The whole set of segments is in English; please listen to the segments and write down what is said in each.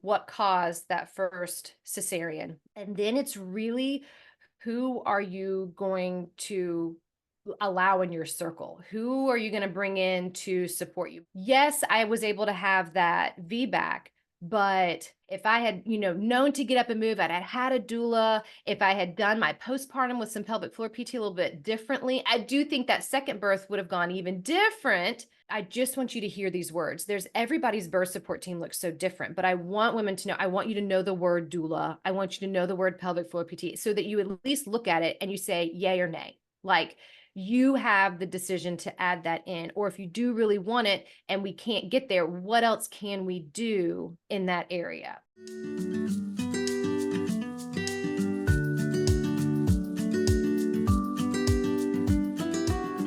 what caused that first cesarean. And then it's really, who are you going to allow in your circle? Who are you going to bring in to support you? Yes, I was able to have that VBAC, but if I had, known to get up and move, I'd had a doula. If I had done my postpartum with some pelvic floor PT a little bit differently, I do think that second birth would have gone even different. I just want you to hear these words. Everybody's birth support team looks so different, but I want women to know, I want you to know the word doula. I want you to know the word pelvic floor PT so that you at least look at it and you say yay or nay. Like, you have the decision to add that in. Or if you do really want it and we can't get there, what else can we do in that area?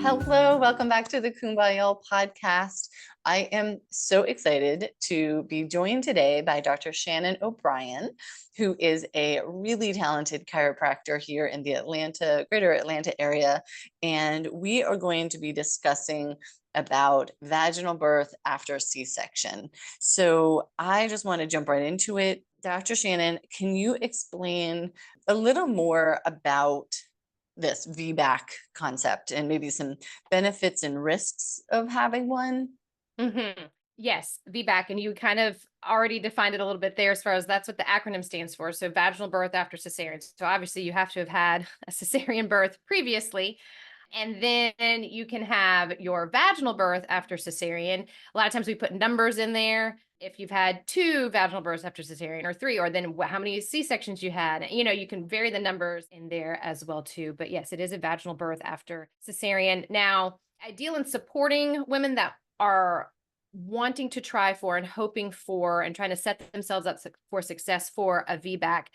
Hello, welcome back to the Kumbay'all podcast. I am so excited to be joined today by Dr. Shannon O'Brien, who is a really talented chiropractor here in the greater Atlanta area. And we are going to be discussing about vaginal birth after C-section. So I just want to jump right into it. Dr. Shannon, can you explain a little more about this VBAC concept and maybe some benefits and risks of having one? Yes, VBAC, and you kind of already defined it a little bit there as far as that's what the acronym stands for. So vaginal birth after cesarean. So obviously you have to have had a cesarean birth previously. And then you can have your vaginal birth after cesarean. A lot of times we put numbers in there. If you've had 2 vaginal births after cesarean or 3, or then how many C-sections you had, you can vary the numbers in there as well too. But yes, it is a vaginal birth after cesarean. Now, I deal in supporting women that are wanting to try for and hoping for and trying to set themselves up for success for a VBAC.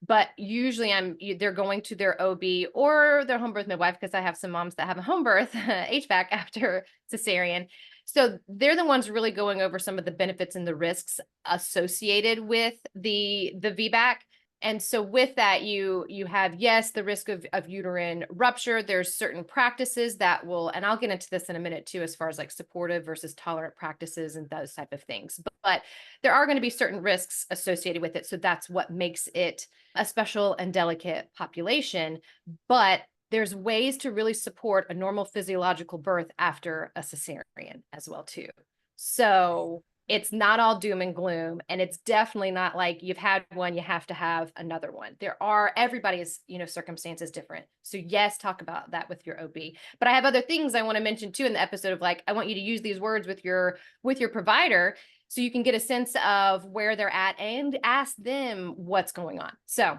But usually they're going to their OB or their home birth midwife, because I have some moms that have a home birth HVAC after cesarean. So they're the ones really going over some of the benefits and the risks associated with the VBAC. And so with that, you have, yes, the risk of uterine rupture. There's certain practices that will, and I'll get into this in a minute too, as far as like supportive versus tolerant practices and those type of things. But there are going to be certain risks associated with it. So that's what makes it a special and delicate population. But there's ways to really support a normal physiological birth after a cesarean as well too. So it's not all doom and gloom, and it's definitely not like you've had one, you have to have another one. Everybody's, circumstances different. So yes, talk about that with your OB. But I have other things I want to mention too in the episode of like, I want you to use these words with your provider so you can get a sense of where they're at and ask them what's going on. So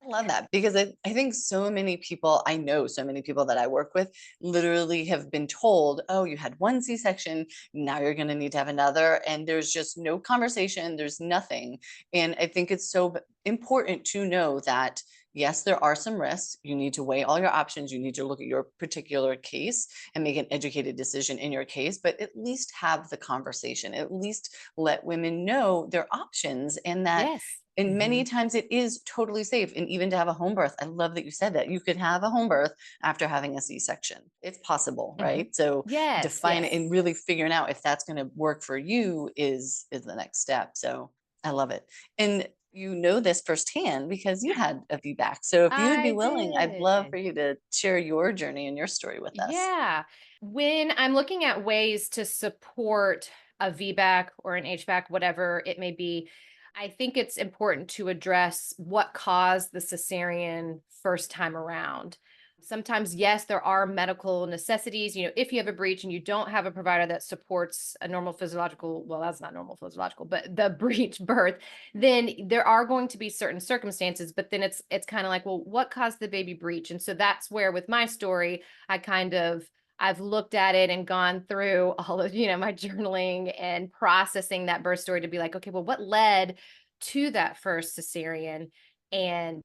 I love that because I think I know so many people that I work with literally have been told, oh, you had one C-section, now you're going to need to have another. And there's just no conversation, there's nothing. And I think it's so important to know that, yes, there are some risks. You need to weigh all your options. You need to look at your particular case and make an educated decision in your case, but at least have the conversation, at least let women know their options and that yes. and many times it is totally safe. And even to have a home birth, I love that you said that you could have a home birth after having a C-section. It's possible, Mhm. right? So Yes, define it yes. and really figuring out if that's going to work for you is the next step. So I love it. And you know this firsthand because you had a VBAC. So if you would be I willing, I'd love for did. you to share your journey and your story with us. Yeah. When I'm looking at ways to support a VBAC or an HVAC, whatever it may be, I think it's important to address what caused the cesarean first time around. Sometimes, yes, there are medical necessities. If you have a breach and you don't have a provider that supports a normal physiological, well, that's not normal physiological, but the breech birth, then there are going to be certain circumstances. But then it's kind of like, well, what caused the baby breach? And so that's where with my story, I've looked at it and gone through all of, my journaling and processing that birth story to be like, okay, well, what led to that first cesarean? And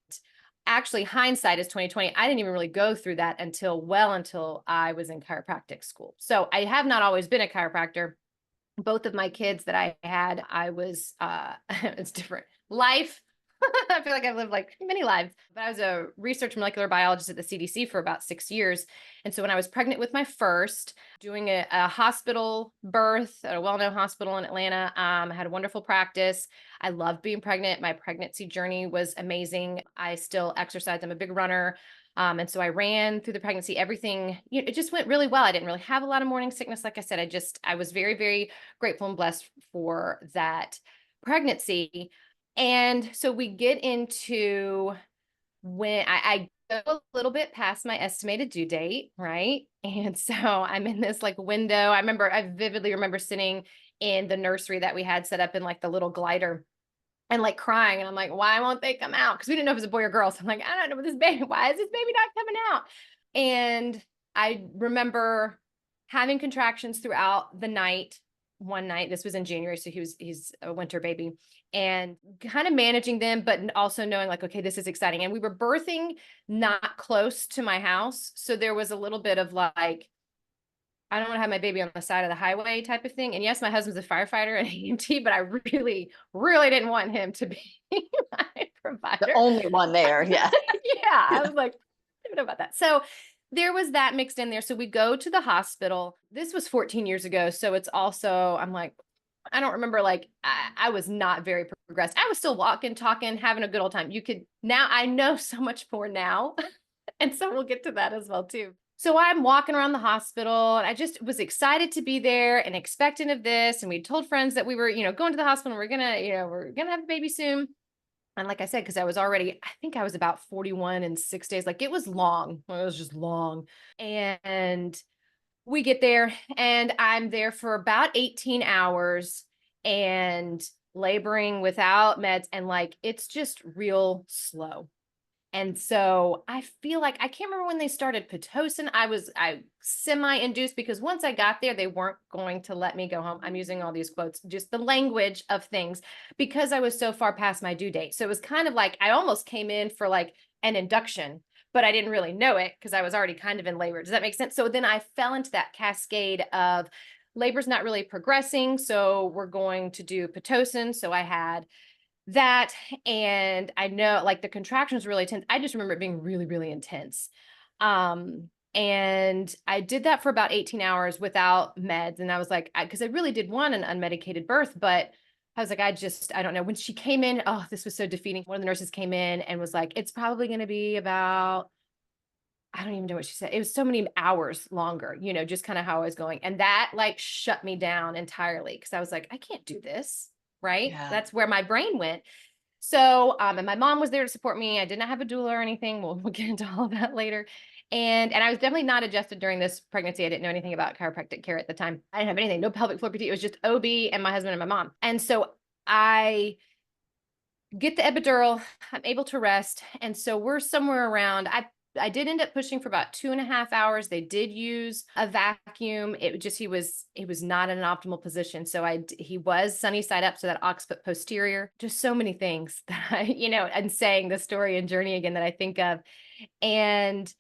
actually hindsight is 2020. I didn't even really go through that until I was in chiropractic school. So I have not always been a chiropractor. Both of my kids that I had, I was it's different. Life I feel like I've lived like many lives, but I was a research molecular biologist at the CDC for about 6 years. And so when I was pregnant with my first, doing a hospital birth at a well-known hospital in Atlanta, I had a wonderful practice. I loved being pregnant. My pregnancy journey was amazing. I still exercise. I'm a big runner. And so I ran through the pregnancy, everything, it just went really well. I didn't really have a lot of morning sickness. Like I said, I was very, very grateful and blessed for that pregnancy. And so we get into when I go a little bit past my estimated due date, right? And so I'm in this like window. I vividly remember sitting in the nursery that we had set up in like the little glider and like crying. And I'm like, why won't they come out? Because we didn't know if it was a boy or girl. So I'm like, I don't know this baby. Why is this baby not coming out? And I remember having contractions throughout the night. One night, this was in January, so he's a winter baby, and kind of managing them, but also knowing like, okay, this is exciting. And we were birthing not close to my house, so there was a little bit of like, I don't want to have my baby on the side of the highway type of thing. And yes, my husband's a firefighter and EMT, but I really, really didn't want him to be my The provider. only one there. Yeah. Yeah, I was like, I don't know about that. So there was that mixed in there. So we go to the hospital. This was 14 years ago. So it's also, I'm like, I don't remember, like, I was not very progressed. I was still walking, talking, having a good old time. Now I know so much more now. And so we'll get to that as well too. So I'm walking around the hospital and I just was excited to be there and expectant of this. And we told friends that we were, going to the hospital. And we're gonna have a baby soon. And like I said, because I think I was about 41 in 6 days. Like it was long. It was just long. And we get there and I'm there for about 18 hours and laboring without meds. And like, it's just real slow. And so I feel like I can't remember when they started Pitocin. I semi-induced because once I got there, they weren't going to let me go home. I'm using all these quotes, just the language of things because I was so far past my due date. So it was kind of like I almost came in for like an induction, but I didn't really know it because I was already kind of in labor. Does that make sense? So then I fell into that cascade of labor's not really progressing. So we're going to do Pitocin. So I had that, and I know like the contractions really intense. I just remember it being really, really intense. And I did that for about 18 hours without meds. And I was like, because I really did want an unmedicated birth, but I was like, I don't know. When she came in, oh, this was so defeating. One of the nurses came in and was like, it's probably going to be about, I don't even know what she said. It was so many hours longer, just kind of how I was going. And that like shut me down entirely because I was like, I can't do this. Right. Yeah. That's where my brain went. So, and my mom was there to support me. I did not have a doula or anything. We'll get into all of that later. And I was definitely not adjusted during this pregnancy. I didn't know anything about chiropractic care at the time. I didn't have anything, no pelvic floor PT. It was just OB and my husband and my mom. And so I get the epidural, I'm able to rest. And so we're somewhere around, I did end up pushing for about 2.5 hours. They did use a vacuum. He was not in an optimal position. So he was sunny side up. So that occiput posterior, just so many things that and saying the story and journey again that I think of. And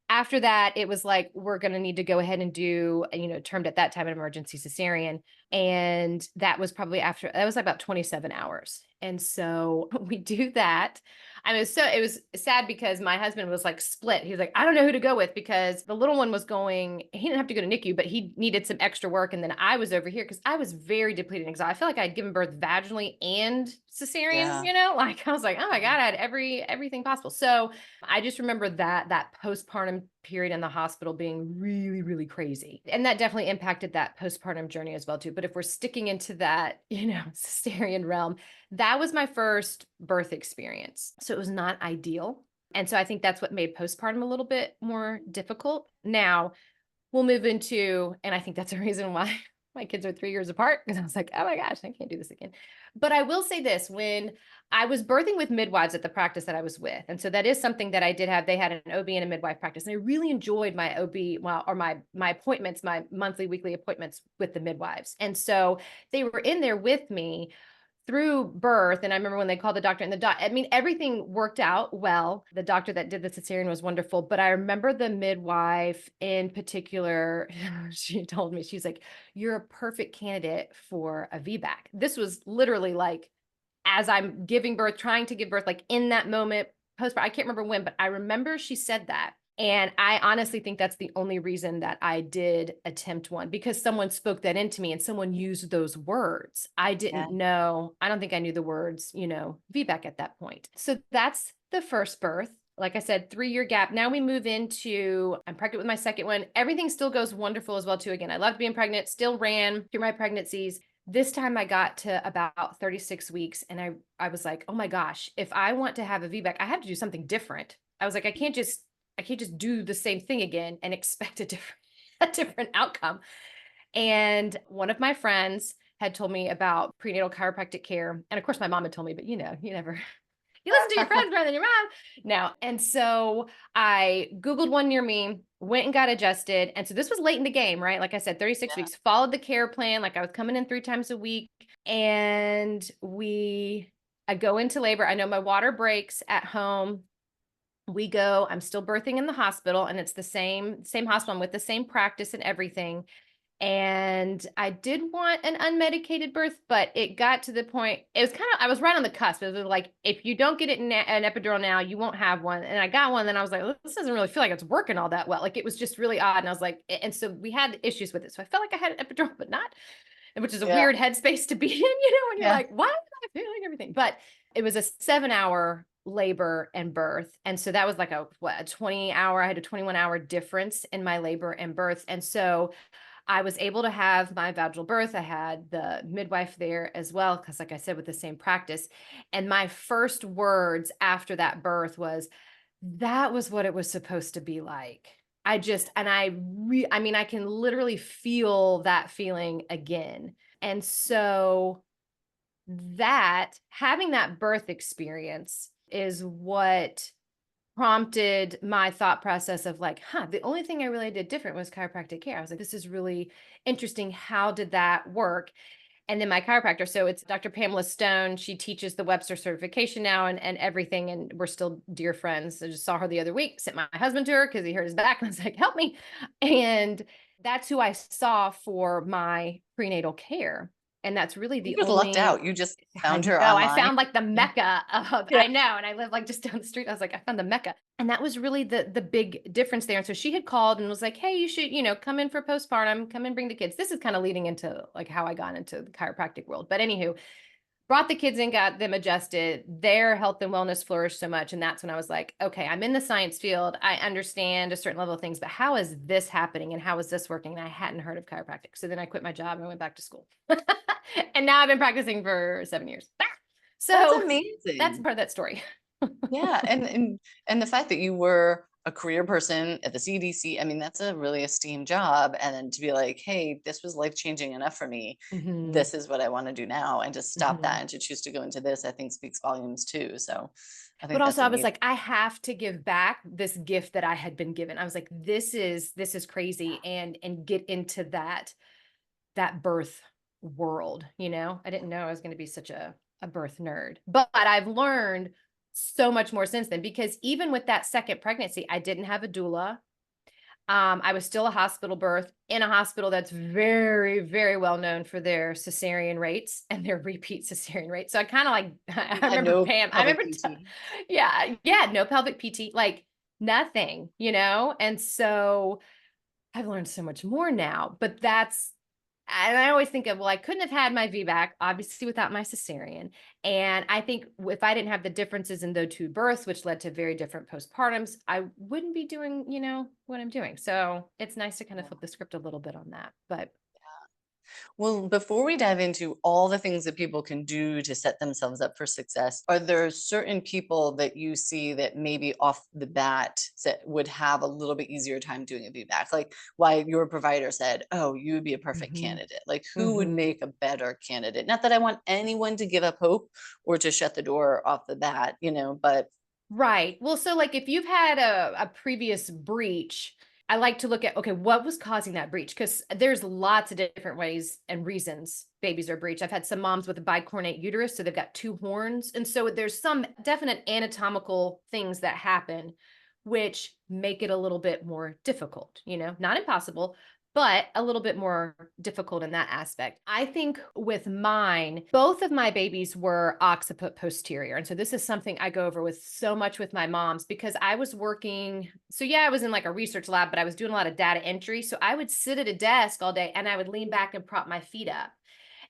after that, it was like, we're going to need to go ahead and do, termed at that time an emergency cesarean. And that was like about 27 hours. And so we do that. I mean, it was sad because my husband was like split. He was like, I don't know who to go with because the little one was he didn't have to go to NICU, but he needed some extra work. And then I was over here because I was very depleted and exhausted. I feel like I'd given birth vaginally and cesarean, like I was like, oh my God, I had everything possible. So I just remember that postpartum period in the hospital being really, really crazy. And that definitely impacted that postpartum journey as well too. But if we're sticking into that, cesarean realm, that was my first birth experience. So it was not ideal. And so I think that's what made postpartum a little bit more difficult. Now we'll move into, and I think that's a reason why my kids are 3 years apart, because I was like, oh my gosh, I can't do this again. But I will say this, when I was birthing with midwives at the practice that I was with, and so that is something that I did have, they had an OB and a midwife practice, and I really enjoyed my OB, or my appointments, my monthly, weekly appointments with the midwives. And so they were in there with me through birth. And I remember when they called the doctor and everything worked out well. The doctor that did the cesarean was wonderful, but I remember the midwife in particular, she told me, she's like, you're a perfect candidate for a VBAC. This was literally like as I'm giving birth, trying to give birth, like in that moment, postpartum, I can't remember when, but I remember she said that. And I honestly think that's the only reason that I did attempt one, because someone spoke that into me and someone used those words. I Yeah. didn't know, I don't think I knew the words, VBAC at that point. So that's the first birth. Like I said, 3-year gap. Now we move into, I'm pregnant with my second one. Everything still goes wonderful as well, too. Again, I loved being pregnant, still ran through my pregnancies. This time I got to about 36 weeks and I was like, oh my gosh, if I want to have a VBAC, I have to do something different. I was like, I can't just do the same thing again and expect a different outcome. And one of my friends had told me about prenatal chiropractic care. And of course my mom had told me, but you never you listen to your friends rather than your mom. No. And so I Googled one near me, went and got adjusted. And so this was late in the game, right? Like I said, 36 Yeah. weeks, followed the care plan. Like I was coming in 3 times a week. And I go into labor. I know my water breaks at home. I'm still birthing in the hospital, and it's the same hospital. I'm with the same practice and everything. And I did want an unmedicated birth, but it got to the point, it was I was right on the cusp. It was like, if you don't get an epidural now, you won't have one. And I got one, then I was like, this doesn't really feel like it's working all that well. Like it was just really odd. And I was like, and so we had issues with it. So I felt like I had an epidural, but not, which is a Yeah. weird headspace to be in, when you're Yeah. like, why am I feeling everything? But it was a 7-hour labor and birth. And so that was like a 20-hour, I had a 21-hour difference in my labor and birth. And so I was able to have my vaginal birth. I had the midwife there as well, because like I said, with the same practice. And my first words after that birth was, that was what it was supposed to be like. I can literally feel that feeling again. And so having that birth experience is what prompted my thought process of like, the only thing I really did different was chiropractic care. I was like, this is really interesting. How did that work? And then my chiropractor, so it's Dr. Pamela Stone. She teaches the Webster certification now and everything. And we're still dear friends. I just saw her the other week, sent my husband to her because he hurt his back. And I was like, help me. And that's who I saw for my prenatal care. And that's really You the just lucked only, out. You just I found her know, I online. found like the Yeah. mecca of, Yeah. I know, and I live like just down the street. I was like, I found the mecca. And that was really the big difference there. And so she had called and was like, hey, you should, come in for postpartum, come and bring the kids. This is kind of leading into like how I got into the chiropractic world. But anywho, brought the kids in, got them adjusted. Their health and wellness flourished so much. And that's when I was like, okay, I'm in the science field. I understand a certain level of things, but how is this happening? And how is this working? And I hadn't heard of chiropractic. So then I quit my job and went back to school. And now I've been practicing for 7 years. That's So that's amazing. part of that story. Yeah. And the fact that you were a career person at the CDC, I mean, that's a really esteemed job. And then to be like, hey, this was life changing enough for me. Mhm, This is what I want to do now. And to stop mhm. that and to choose to go into this, I think speaks volumes too. So I But think that's also I was amazing. like, I have to give back this gift that I had been given. I was like, this is crazy, and get into that birth world. I didn't know I was going to be such a birth nerd, but I've learned so much more since then, because even with that second pregnancy, I didn't have a doula. I was still a hospital birth in a hospital that's very, very well known for their cesarean rates and their repeat cesarean rates. So I kind of like, You I had remember no Pam, I pelvic remember, PT. yeah, no pelvic PT, like nothing, And so I've learned so much more now, but and I always think of, well, I couldn't have had my VBAC, obviously, without my cesarean. And I think if I didn't have the differences in those 2 births, which led to very different postpartums, I wouldn't be doing, what I'm doing. So it's nice to kind of flip the script a little bit on that. But Well, before we dive into all the things that people can do to set themselves up for success, are there certain people that you see that maybe off the bat would have a little bit easier time doing a VBAC? Like why your provider said, oh, you would be a perfect mhm, candidate. Like who would mhm. make a better candidate? Not that I want anyone to give up hope or to shut the door off the bat, but Right. Well, so like if you've had a previous breach, I like to look at, okay, what was causing that breach? Because there's lots of different ways and reasons babies are breached. I've had some moms with a bicornate uterus, so they've got 2 horns. And so there's some definite anatomical things that happen which make it a little bit more difficult, not impossible, but a little bit more difficult in that aspect. I think with mine, both of my babies were occiput posterior. And so this is something I go over with so much with my moms because I was working. So yeah, I was in like a research lab, but I was doing a lot of data entry. So I would sit at a desk all day and I would lean back and prop my feet up.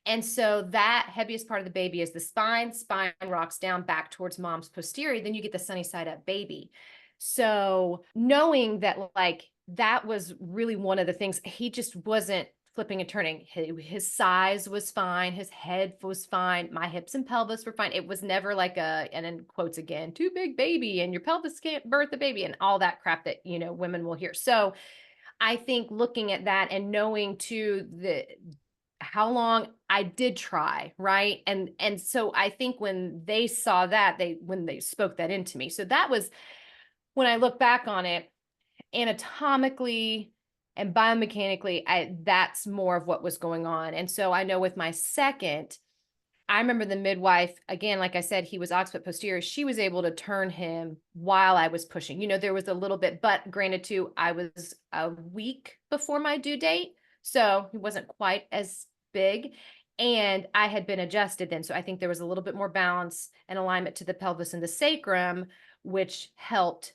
And so that heaviest part of the baby is the spine. Spine rocks down back towards mom's posterior. Then you get the sunny side up baby. So knowing that, like, that was really one of the things, he just wasn't flipping and turning. His size was fine. His head was fine. My hips and pelvis were fine. It was never like and in quotes again, too big baby and your pelvis can't birth a baby and all that crap that, women will hear. So I think looking at that and knowing too how long I did try, right? And so I think when they saw that, when they spoke that into me. So that was when I look back on it, anatomically and biomechanically, that's more of what was going on. And so I know with my second, I remember the midwife, again, like I said, he was occiput posterior. She was able to turn him while I was pushing. There was a little bit, but granted too, I was a week before my due date. So he wasn't quite as big. And I had been adjusted then. So I think there was a little bit more balance and alignment to the pelvis and the sacrum, which helped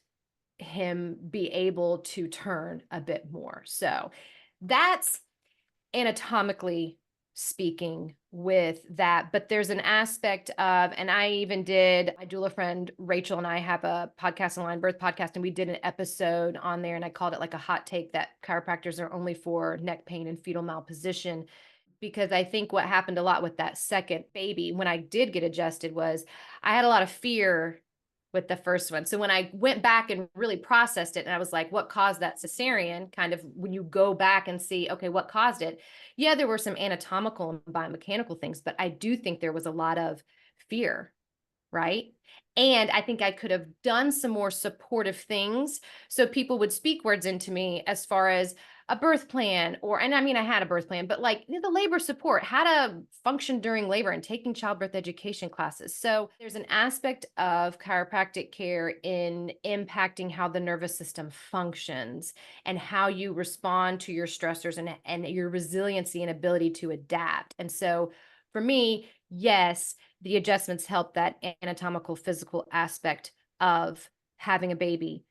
him be able to turn a bit more. So that's anatomically speaking with that. But there's an aspect of, and I even did, my doula friend Rachel and I have a podcast, online birth podcast, and we did an episode on there, and I called it like a hot take that chiropractors are only for neck pain and fetal malposition. Because I think what happened a lot with that second baby when I did get adjusted was I had a lot of fear with the first one. So when I went back and really processed it and I was like, what caused that cesarean? Kind of when you go back and see, okay, what caused it? Yeah, there were some anatomical and biomechanical things, but I do think there was a lot of fear, right? And I think I could have done some more supportive things so people would speak words into me as far as a birth plan and I mean, I had a birth plan, but like the labor support, how to function during labor and taking childbirth education classes. So there's an aspect of chiropractic care in impacting how the nervous system functions and how you respond to your stressors and your resiliency and ability to adapt. And so for me, yes, the adjustments help that anatomical physical aspect of having a baby,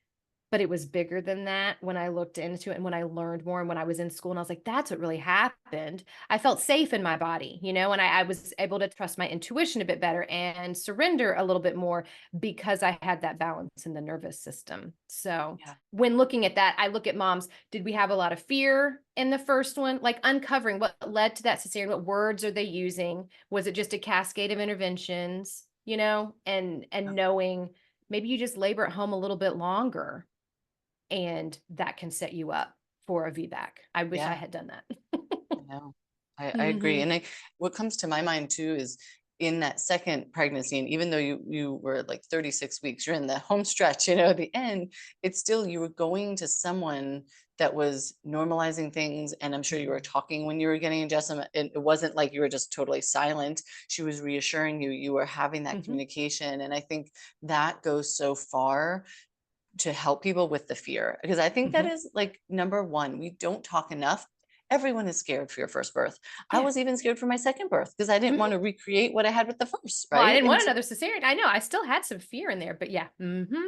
but it was bigger than that when I looked into it and when I learned more and when I was in school and I was like, that's what really happened. I felt safe in my body, and I was able to trust my intuition a bit better and surrender a little bit more because I had that balance in the nervous system. So Yeah. when looking at that, I look at moms, did we have a lot of fear in the first one? Like uncovering what led to that cesarean, what words are they using? Was it just a cascade of interventions, and knowing maybe you just labor at home a little bit longer and that can set you up for a VBAC. I wish I Yeah. had done that. I know. I agree. Mhm. And what comes to my mind too is in that second pregnancy, and even though you were like 36 weeks, you're in the home stretch, the end, it's still you were going to someone that was normalizing things. And I'm sure you were Mhm. talking when you were getting adjustment. And it wasn't like you were just totally silent. She was reassuring you, you were having that Mhm. communication. And I think that goes so far to help people with the fear, because I think that Mhm. is like number one. We don't talk enough. Everyone is scared for your first birth. I Yeah. was even scared for my second birth because I didn't want Mhm. to recreate what I had with the first, Well, I right? didn't And want so another cesarean. I know. I still had some fear in there, but yeah.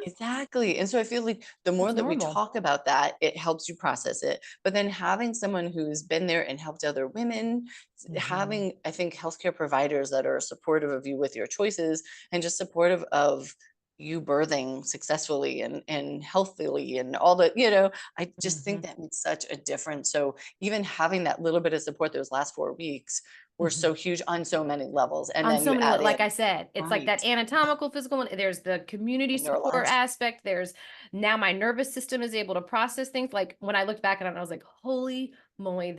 exactly. And so I feel like the more It's that we normal. talk about that, it helps you process it. But then having someone who's been there and helped other women, Mhm. having, I think, healthcare providers that are supportive of you with your choices and just supportive of you birthing successfully and healthily and all that, I just think Mhm. that makes such a difference. So even having that little bit of support those last 4 weeks were Mhm. so huge on so many levels. And On then so you many, add like in, I said, it's like right, that anatomical, physical one. There's the community the support neurological. aspect. There's now my nervous system is able to process things. Like when I looked back at it, I was like, holy moly,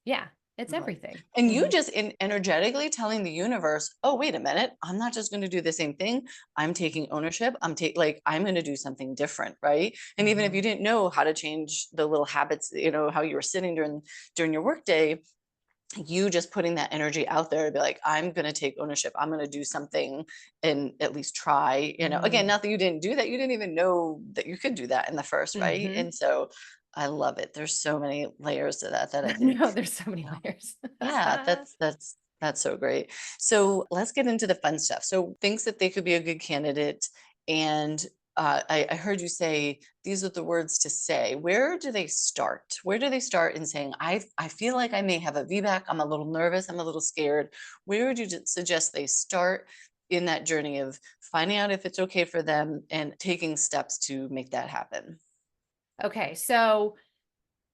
yeah, it's Right. everything. And you Mhm. just energetically telling the universe, oh, wait a minute, I'm not just going to do the same thing. I'm taking ownership. I'm going to do something different. Right. And even if you Mhm. didn't know how to change the little habits, how you were sitting during your workday, you just putting that energy out there to be like, I'm going to take ownership. I'm going to do something and at least try, again, Mm. not that you didn't do that. You didn't even know that you could do that in the first. Right. Mhm. And so I love it. There's so many layers to that that I think, No, there's so many wow. layers. Yeah, that's so great. So let's get into the fun stuff. So thinks that they could be a good candidate, and I heard you say these are the words to say. Where do they start? Where do they start in saying, I feel like I may have a VBAC. I'm a little nervous. I'm a little scared. Where would you suggest they start in that journey of finding out if it's okay for them and taking steps to make that happen? Okay, so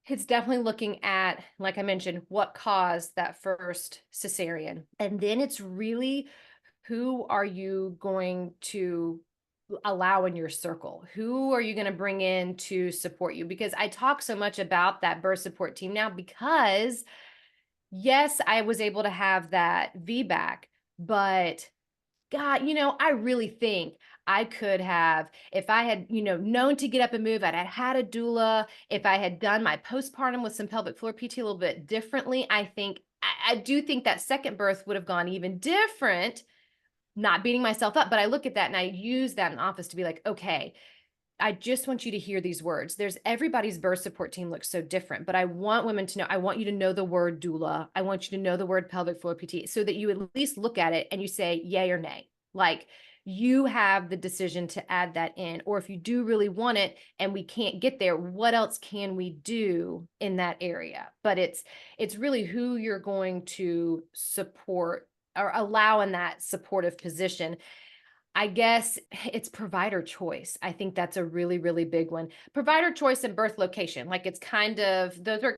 it's definitely looking at, like I mentioned, what caused that first cesarean. And then it's really, who are you going to allow in your circle? Who are you going to bring in to support you? Because I talk so much about that birth support team now because yes, I was able to have that VBAC, but God, I really think I could have, if I had, known to get up and move, I'd had a doula. If I had done my postpartum with some pelvic floor PT a little bit differently, I do think that second birth would have gone even different, not beating myself up. But I look at that and I use that in office to be like, okay, I just want you to hear these words. Everybody's birth support team looks so different, but I want women to know, I want you to know the word doula. I want you to know the word pelvic floor PT so that you at least look at it and you say yay or nay. Like you have the decision to add that in. Or if you do really want it and we can't get there, what else can we do in that area? But it's really who you're going to support or allow in that supportive position. I guess it's provider choice. I think that's a really, really big one. Provider choice and birth location. Like those are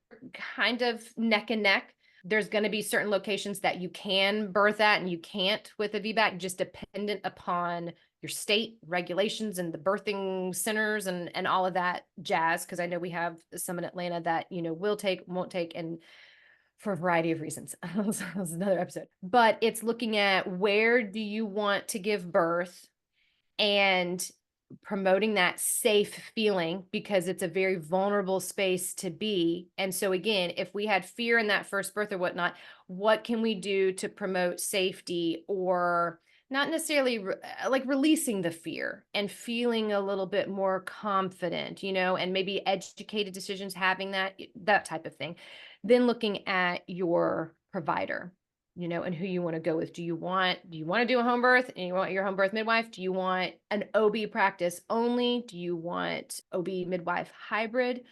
kind of neck and neck. There's going to be certain locations that you can birth at and you can't with a VBAC, just dependent upon your state regulations and the birthing centers and all of that jazz. Cause I know we have some in Atlanta that, will take, won't take, and for a variety of reasons. That's another episode. But it's looking at where do you want to give birth and promoting that safe feeling because it's a very vulnerable space to be. And so again, if we had fear in that first birth or whatnot, what can we do to promote safety or not necessarily like releasing the fear and feeling a little bit more confident, and maybe educated decisions, having that type of thing. Then looking at your provider, and who you want to go with. Do you want to do a home birth and you want your home birth midwife? Do you want an OB practice only? Do you want OB midwife hybrid?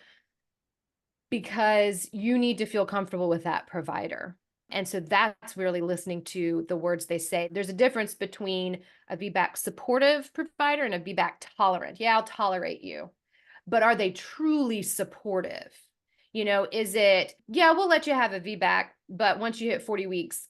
Because you need to feel comfortable with that provider. And so that's really listening to the words they say. There's a difference between a VBAC supportive provider and a VBAC tolerant. Yeah, I'll tolerate you. But are they truly supportive? Is it, yeah, we'll let you have a VBAC, but once you hit 40 weeks,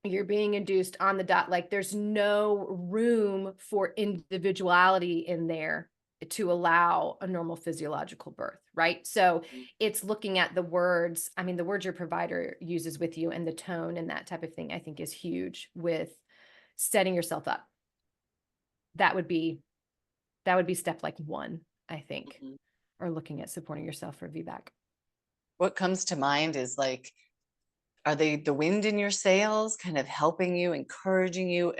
you're being induced on the dot. Like there's no room for individuality in there to allow a normal physiological birth, right? So it's looking at the words. I mean, the words your provider uses with you and the tone and that type of thing, I think is huge with setting yourself up. That would be step like one, I think, Mhm. or looking at supporting yourself for VBAC. What comes to mind is like, are they the wind in your sails, kind of helping you, encouraging you,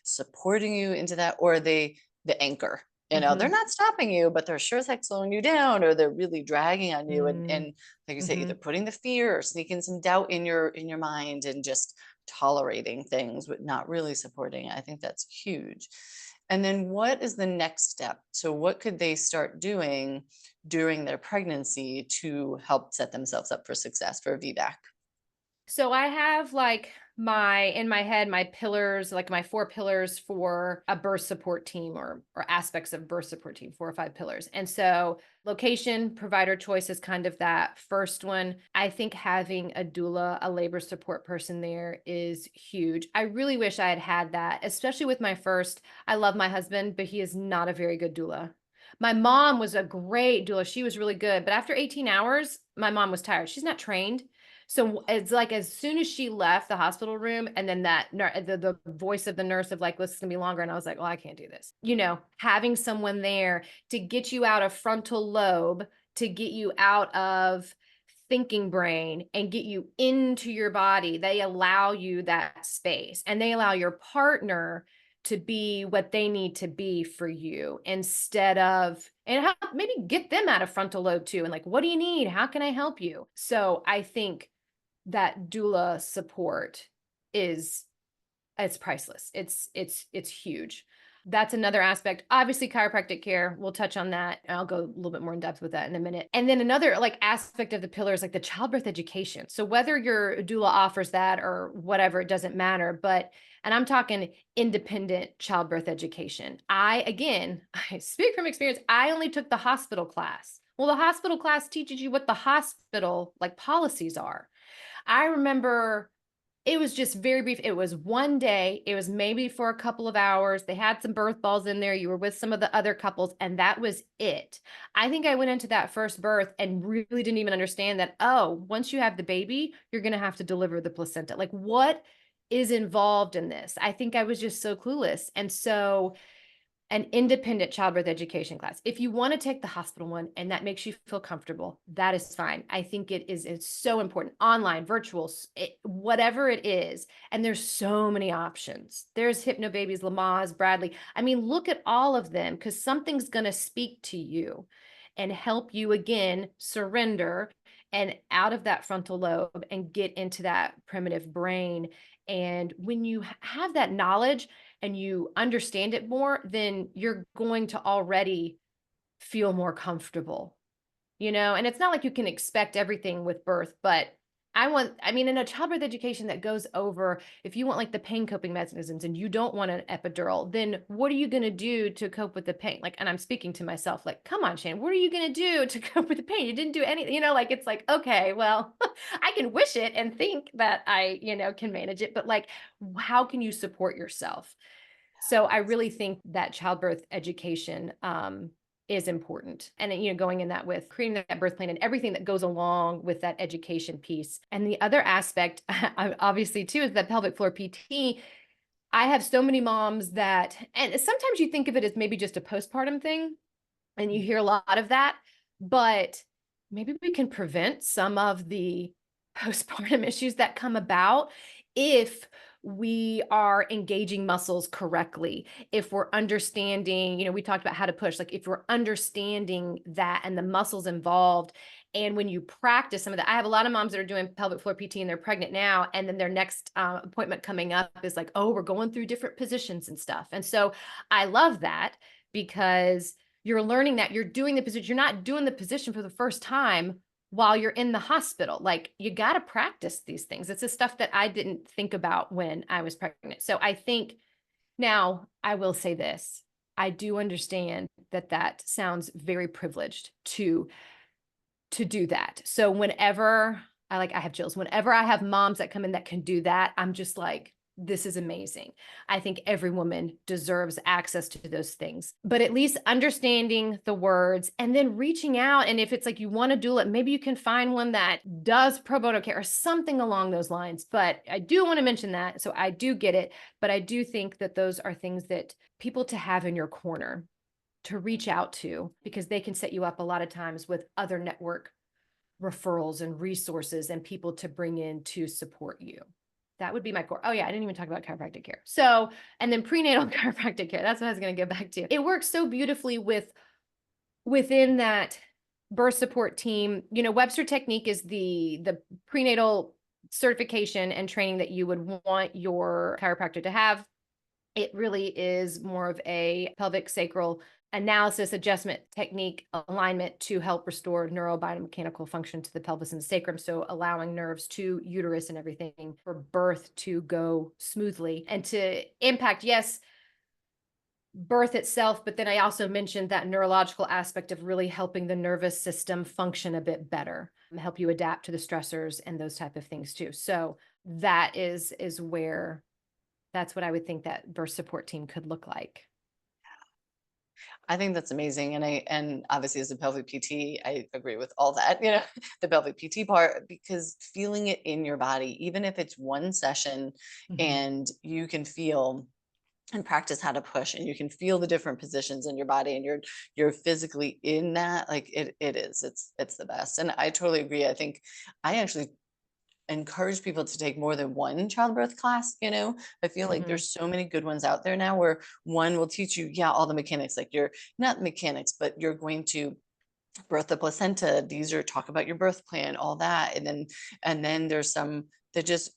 supporting you into that? Or are they the anchor? They're Mm-hmm. not stopping you, but they're sure as heck slowing you down, or they're really dragging on you. And like you say, Mm-hmm. either putting the fear or sneaking some doubt in your mind and just tolerating things, but not really supporting it. I think that's huge. And then what is the next step? So what could they start doing during their pregnancy to help set themselves up for success for a VBAC? So I have like in my head, my pillars, like my 4 pillars for a birth support team or aspects of birth support team, 4 or 5 pillars. And so location, provider choice is kind of that first one. I think having a doula, a labor support person there is huge. I really wish I had had that, especially with my first. I love my husband, but he is not a very good doula. My mom was a great doula. She was really good. But after 18 hours, my mom was tired. She's not trained. So it's like as soon as she left the hospital room, and then the voice of the nurse of like, this is gonna be longer. And I was like, well, I can't do this. Having someone there to get you out of frontal lobe, to get you out of thinking brain and get you into your body. They allow you that space and they allow your partner to be what they need to be for you instead of, and how, maybe get them out of frontal lobe too. And like, what do you need? How can I help you? So I think that doula support is, it's priceless. It's huge. That's another aspect. Obviously, chiropractic care, we'll touch on that. And I'll go a little bit more in depth with that in a minute. And then another like aspect of the pillar is like the childbirth education. So whether your doula offers that or whatever, it doesn't matter. But, and I'm talking independent childbirth education. Again, I speak from experience. I only took the hospital class. Well, the hospital class teaches you what the hospital like policies are. I remember it was just very brief. It was one day. It was maybe for a couple of hours. They had some birth balls in there. You were with some of the other couples, and that was it. I think I went into that first birth and really didn't even understand that, oh, once you have the baby, you're going to have to deliver the placenta. Like, what is involved in this? I think I was just so clueless. And so an independent childbirth education class. If you want to take the hospital one and that makes you feel comfortable, that is fine. I think it's so important. Online, virtual, whatever it is. And there's so many options. There's Hypnobabies, Lamaze, Bradley. I mean, look at all of them because something's going to speak to you and help you again surrender and out of that frontal lobe and get into that primitive brain. And when you have that knowledge and you understand it more, then you're going to already feel more comfortable, and it's not like you can expect everything with birth, but I mean, in a childbirth education that goes over, if you want like the pain coping mechanisms and you don't want an epidural, then what are you going to do to cope with the pain? Like, and I'm speaking to myself, like, come on, Shannon, what are you going to do to cope with the pain? You didn't do anything, like, it's like, okay, well, I can wish it and think that I, can manage it, but like, how can you support yourself? So I really think that childbirth education, is important. And, going in that with creating that birth plan and everything that goes along with that education piece. And the other aspect, obviously, too, is that pelvic floor PT. I have so many moms that, and sometimes you think of it as maybe just a postpartum thing, and you hear a lot of that, but maybe we can prevent some of the postpartum issues that come about if we are engaging muscles correctly, if we're understanding, we talked about how to push, like if we're understanding that and the muscles involved. And when you practice some of that, I have a lot of moms that are doing pelvic floor PT and they're pregnant now. And then their next appointment coming up is like, oh, we're going through different positions and stuff. And so I love that because you're learning that you're doing the position. You're not doing the position for the first time while you're in the hospital. Like, you got to practice these things. It's the stuff that I didn't think about when I was pregnant. So I think now I will say this. I do understand that that sounds very privileged to do that. So whenever I have chills, whenever I have moms that come in that can do that, I'm just like, this is amazing. I think every woman deserves access to those things, but at least understanding the words and then reaching out. And if it's like you want to do it, maybe you can find one that does pro bono care or something along those lines. But I do want to mention that. So I do get it, but I do think that those are things that people to have in your corner to reach out to, because they can set you up a lot of times with other network referrals and resources and people to bring in to support you. That would be my core. Oh yeah, I didn't even talk about chiropractic care. So, and then prenatal chiropractic care. That's what I was going to go back to. It works so beautifully within that birth support team. Webster Technique is the prenatal certification and training that you would want your chiropractor to have. It really is more of a pelvic sacral analysis, adjustment technique, alignment to help restore neurobiomechanical function to the pelvis and the sacrum. So allowing nerves to uterus and everything for birth to go smoothly and to impact, yes, birth itself. But then I also mentioned that neurological aspect of really helping the nervous system function a bit better, help you adapt to the stressors and those type of things too. So that is where, that's what I would think that birth support team could look like. I think that's amazing. And obviously as a pelvic PT, I agree with all that, the pelvic PT part, because feeling it in your body, even if it's one session and you can feel and practice how to push and you can feel the different positions in your body and you're physically in that, like it's the best. And I totally agree. I think I actually encourage people to take more than one childbirth class. I feel like Mhm. there's so many good ones out there now where one will teach you, all the mechanics, like you're not mechanics, but you're going to birth the placenta. These are talk about your birth plan, all that. And then there's some that just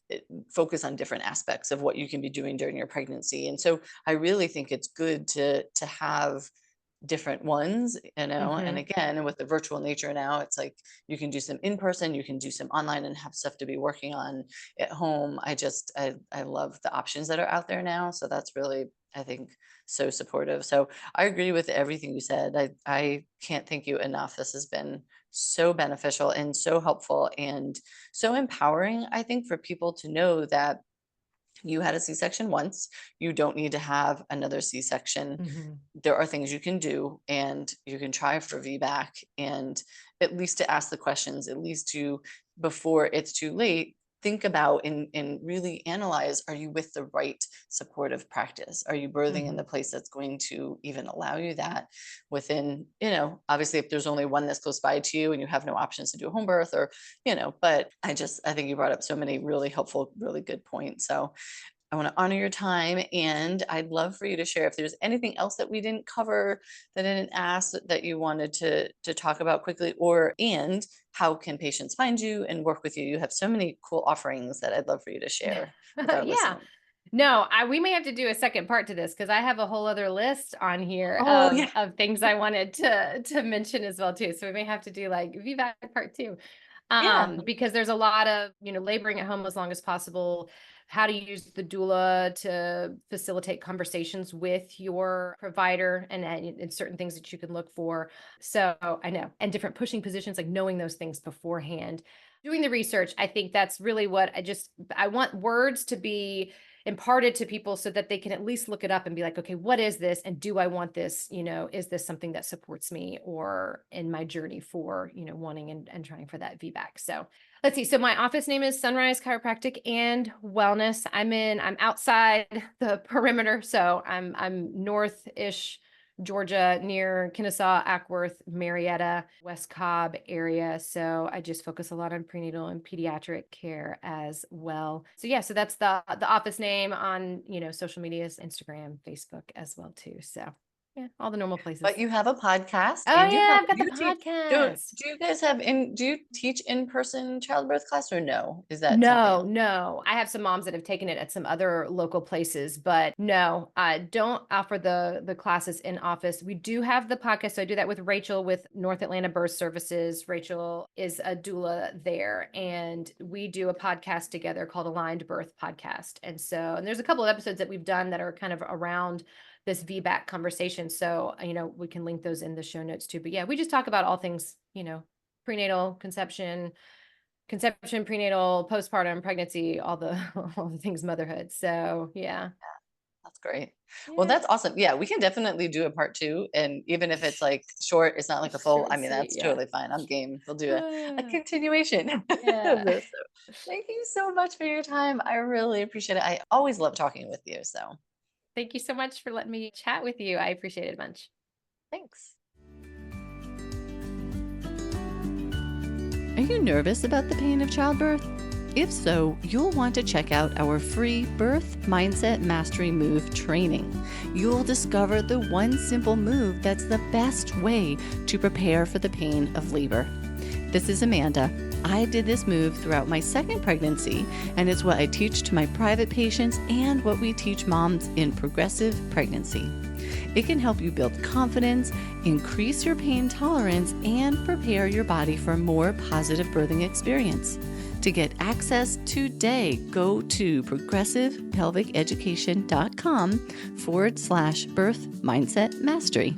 focus on different aspects of what you can be doing during your pregnancy. And so I really think it's good to have different ones, and Mhm. again, with the virtual nature now, it's like you can do some in person, you can do some online and have stuff to be working on at home. I love the options that are out there now. So that's really, I think, so supportive. So I agree with everything you said. I can't thank you enough. This has been so beneficial and so helpful and so empowering, I think, for people to know that you had a C-section once, you don't need to have another C-section. Mhm. There are things you can do, and you can try for VBAC, and at least to ask the questions, at least to, before it's too late, think about and really analyze, are you with the right supportive practice? Are you birthing in the Mhm. place that's going to even allow you that within, obviously if there's only one that's close by to you and you have no options to do a home birth, or, but I think you brought up so many really helpful, really good points. So I want to honor your time, and I'd love for you to share if there's anything else that we didn't cover, that I didn't ask, that you wanted to talk about quickly, and how can patients find you and work with you? You have so many cool offerings that I'd love for you to share with our Yeah. listeners. No, we may have to do a second part to this because I have a whole other list on here Oh, yeah. of things I wanted to mention as well too. So we may have to do like VBAC part two. Yeah. Because there's a lot of, laboring at home as long as possible, how to use the doula to facilitate conversations with your provider, and certain things that you can look for. So I know, and different pushing positions, like knowing those things beforehand, doing the research. I think that's really what I want words to be imparted to people so that they can at least look it up and be like, okay, what is this? And do I want this? Is this something that supports me or in my journey for, wanting and trying for that VBAC? So let's see. So my office name is Sunrise Chiropractic and Wellness. I'm outside the perimeter. So I'm north-ish Georgia, near Kennesaw, Ackworth, Marietta, West Cobb area. So I just focus a lot on prenatal and pediatric care as well. So yeah, so that's the office name on, social medias, Instagram, Facebook as well too. So yeah, all the normal places. But you have a podcast, Oh and yeah, I've got the you teach. podcast. Do you guys do you teach in-person childbirth class, or no? Is that something No, else? no. I have some moms that have taken it at some other local places, but no, I don't offer the classes in office. We do have the podcast. So I do that with Rachel with North Atlanta Birth Services. Rachel is a doula there, and we do a podcast together called Aligned Birth Podcast. And there's a couple of episodes that we've done that are kind of around this VBAC conversation. So, we can link those in the show notes too. But yeah, we just talk about all things, prenatal, conception, prenatal, postpartum, pregnancy, all the all the things motherhood. So yeah. That's great. Well, Yeah. that's awesome. Yeah, we can definitely do a part two. And even if it's like short, it's not like a full, Short I and mean, sweet, that's yeah. totally fine. I'm game. We'll do a Uh, continuation of yeah. this. So thank you so much for your time. I really appreciate it. I always love talking with you. So Thank you so much for letting me chat with you. I appreciate it a bunch. thanks. Are you nervous about the pain of childbirth? If so, you'll want to check out our free Birth Mindset Mastery Move training. You'll discover the one simple move that's the best way to prepare for the pain of labor. This is Amanda. I did this move throughout my second pregnancy, and it's what I teach to my private patients and what we teach moms in progressive pregnancy. It can help you build confidence, increase your pain tolerance, and prepare your body for a more positive birthing experience. To get access today, go to progressivepelviceducation.com/birth mindset mastery.